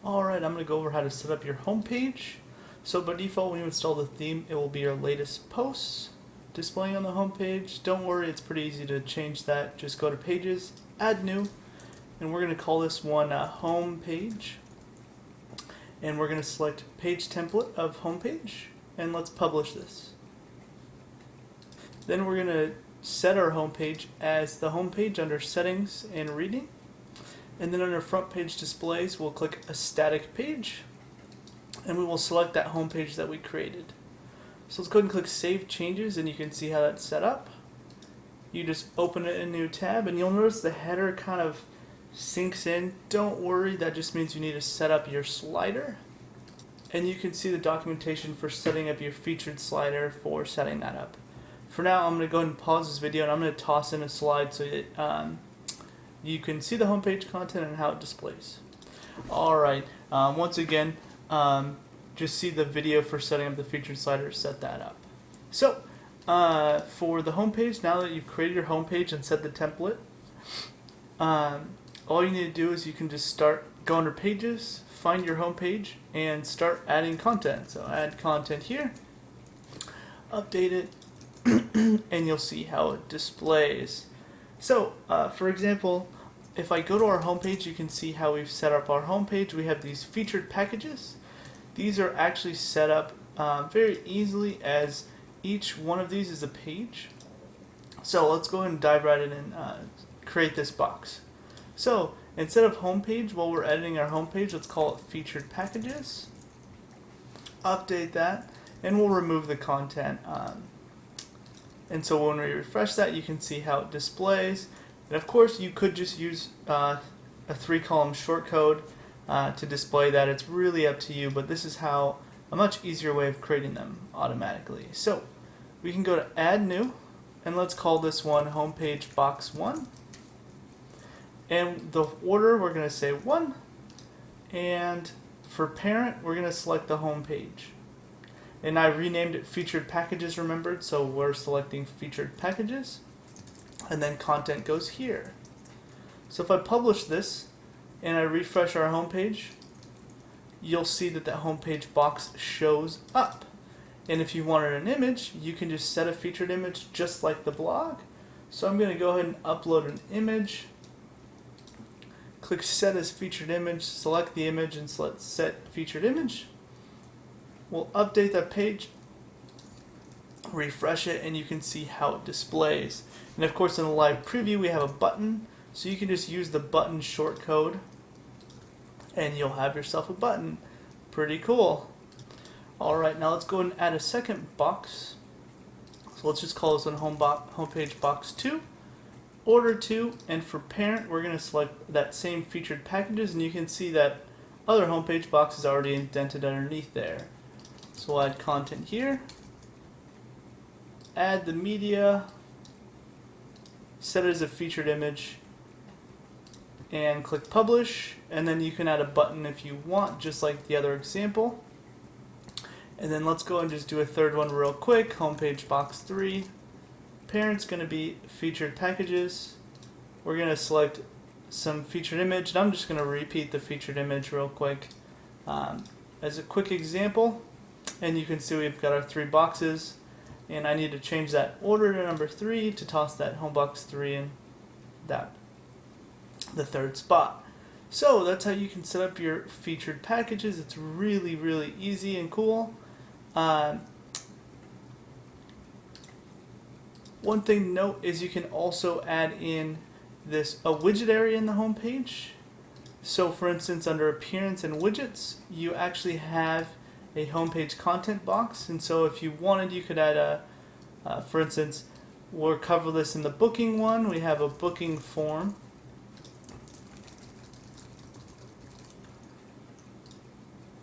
Alright, I'm going to go over how to set up your home page. So by default, when you install the theme, it will be your latest posts displaying on the home page. Don't worry, it's pretty easy to change that. Just go to Pages, Add New, and we're going to call this one Home Page. And we're going to select Page Template of Home Page, and let's publish this. Then we're going to set our home page as the home page under Settings and Reading. And then under Front Page Displays, we'll click a static page, and we will select that home page that we created. So let's go ahead and click Save Changes, and you can see how that's set up. You just open it in a new tab, and you'll notice the header kind of sinks in. Don't worry, that just means you need to set up your slider. And you can see the documentation for setting up your featured slider for setting that up. For now, I'm going to go ahead and pause this video, and I'm going to toss in a slide so that you can see the homepage content and how it displays. Alright, once again, just see the video for setting up the featured slider, set that up. So, for the homepage, now that you've created your homepage and set the template, all you need to do is you can just go under Pages, find your homepage, and start adding content. So add content here, update it, and you'll see how it displays. So, for example, if I go to our homepage, you can see how we've set up our homepage. We have these featured packages. These are actually set up very easily, as each one of these is a page. So let's go ahead and dive right in and create this box. So instead of homepage, while we're editing our homepage, let's call it featured packages. Update that, and we'll remove the content. And so when we refresh that, you can see how it displays. And of course, you could just use a 3-column shortcode to display that. It's really up to you, but this is how a much easier way of creating them automatically. So we can go to Add New, and let's call this one Homepage Box 1. And the order, we're going to say 1. And for parent, we're going to select the home page. And I renamed it Featured Packages, remembered, so we're selecting Featured Packages. And then content goes here. So if I publish this and I refresh our home page, you'll see that the home page box shows up. And if you wanted an image, you can just set a featured image just like the blog. So I'm going to go ahead and upload an image. Click Set as Featured Image, select the image, and select Set Featured Image. We'll update that page, refresh it, and you can see how it displays. And of course, in the live preview, we have a button, so you can just use the button shortcode, and you'll have yourself a button. Pretty cool. Alright, now let's go and add a second box. So let's just call this one Homepage Box 2, Order 2, and for parent, we're going to select that same featured packages, and you can see that other homepage box is already indented underneath there. So we'll add content here, add the media, set it as a featured image, and click Publish, and then you can add a button if you want, just like the other example. And then let's go and just do a third one real quick, Homepage Box 3. Parent's going to be Featured Packages. We're going to select some featured image, and I'm just going to repeat the featured image real quick as a quick example. And you can see we've got our 3 boxes, and I need to change that order to number 3 to toss that home box 3 in the 3rd spot. So that's how you can set up your featured packages. It's really, really easy and cool. One thing to note is you can also add in a widget area in the home page. So for instance, under Appearance and Widgets, you actually have a homepage content box, and so if you wanted, you could add for instance, we'll cover this in the booking one. We have a booking form.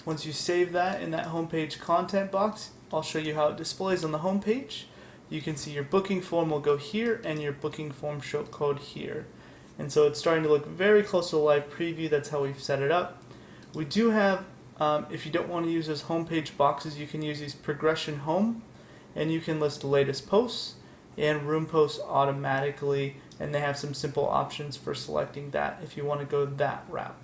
Once you save that in that homepage content box, I'll show you how it displays on the homepage. You can see your booking form will go here, and your booking form shortcode here. And so it's starting to look very close to the live preview. That's how we've set it up. We do have, if you don't want to use those homepage boxes, you can use these progression home, and you can list the latest posts and room posts automatically, and they have some simple options for selecting that if you want to go that route.